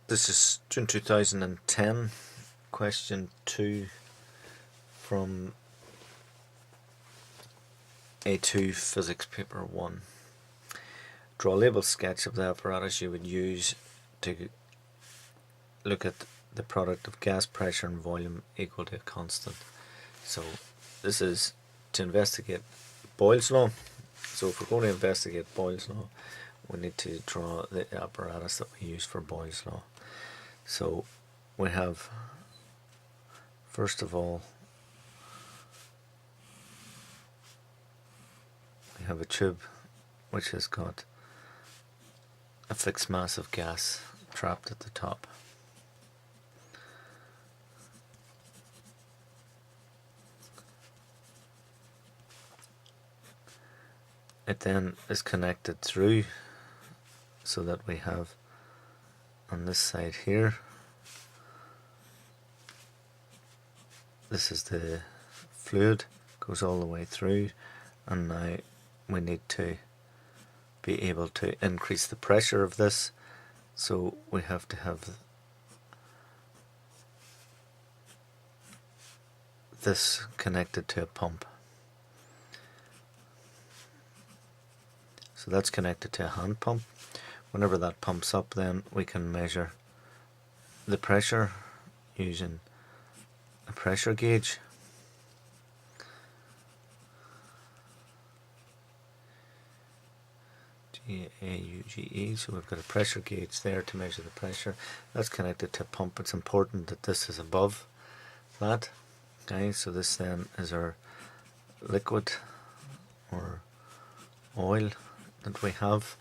This is June 2010, question 2 from A2 Physics Paper 1. Draw a labeled sketch of the apparatus you would use to look at the product of gas pressure and volume equal to a constant. So this is to investigate Boyle's law. So if we're going to investigate Boyle's law, we need to draw the apparatus that we use for Boyle's law. So we have, first of all, we have a tube which has got a fixed mass of gas trapped at the top. It then is connected through so that we have on this side here, this is the fluid, goes all the way through, and now we need to be able to increase the pressure of this, so we have to have this connected to a pump. So that's connected to a hand pump. Whenever that pumps up, then we can measure the pressure using a pressure gauge. G-A-U-G-E, so we've got a pressure gauge there to measure the pressure. That's connected to a pump. It's important that this is above that. Okay, so this then is our liquid or oil that we have.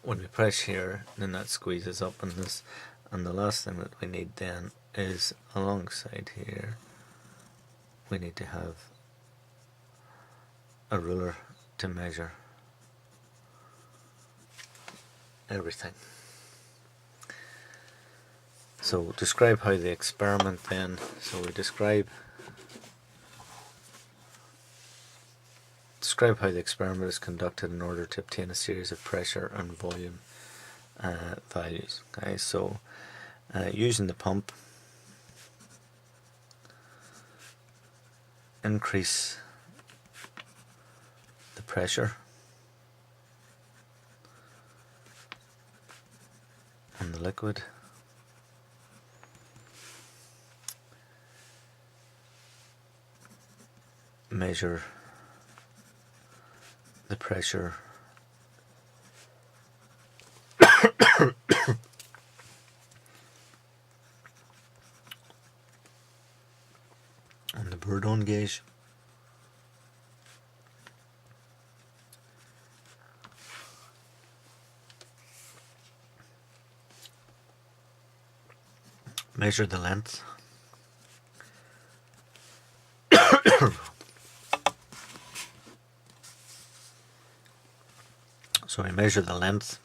When we press here, then that squeezes up in this, and the last thing that we need then is alongside here we need to have a ruler to measure everything. So describe how the experiment then, so we describe how the experiment is conducted in order to obtain a series of pressure and volume values. Okay, so using the pump, increase the pressure on the liquid, measure the pressure on the Bourdon gauge, measure the length so we measure the length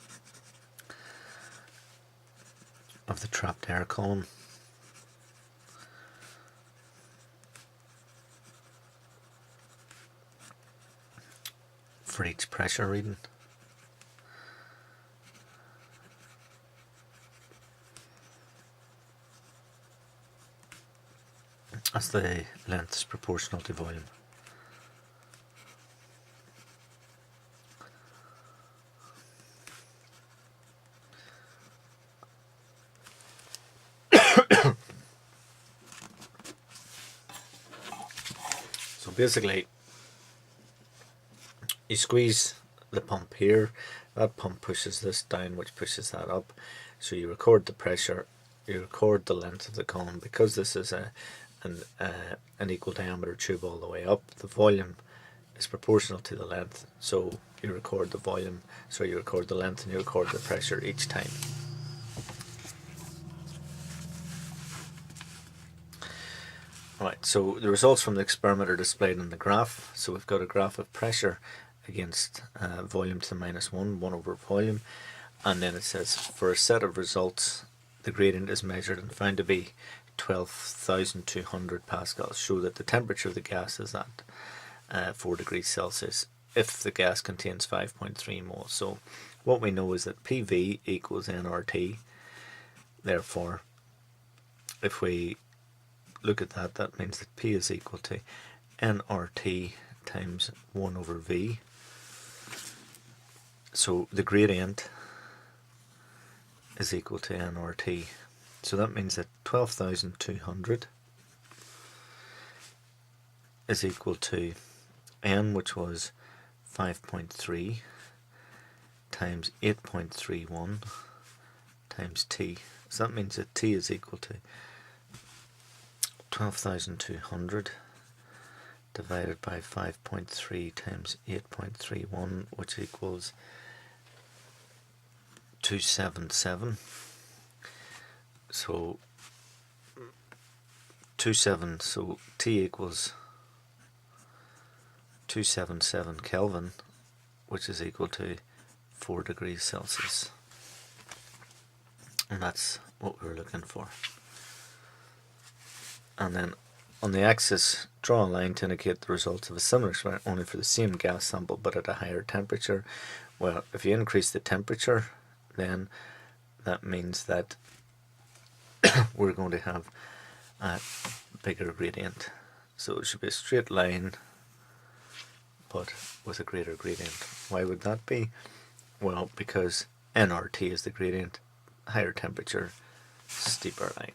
of the trapped air column for each pressure reading. As the length is proportional to volume. So basically, you squeeze the pump here, that pump pushes this down, which pushes that up. So you record the pressure, you record the length of the column. Because this is an equal diameter tube all the way up, the volume is proportional to the length. So you record the volume, so you record the length and you record the pressure each time. Alright, so the results from the experiment are displayed in the graph. So we've got a graph of pressure against volume to the -1, 1 over volume, and then it says for a set of results the gradient is measured and found to be 12,200 pascals. Show that the temperature of the gas is at 4 degrees Celsius if the gas contains 5.3 moles. So what we know is that PV equals nRT, Therefore, if we look at that, that means that P is equal to nRT times 1 over V. So the gradient is equal to nRT. So that means that 12,200 is equal to n, which was 5.3, times 8.31 times t. So that means that t is equal to 12,200 divided by 5.3 times 8.31, which equals 277. So 27, so T equals 277 Kelvin, which is equal to 4 degrees Celsius. And that's what we're looking for. And then on the axis, draw a line to indicate the results of a similar experiment, only for the same gas sample but at a higher temperature. Well, if you increase the temperature, then that means that we're going to have a bigger gradient. So it should be a straight line, but with a greater gradient. Why would that be? Well, because nRT is the gradient, higher temperature, steeper line.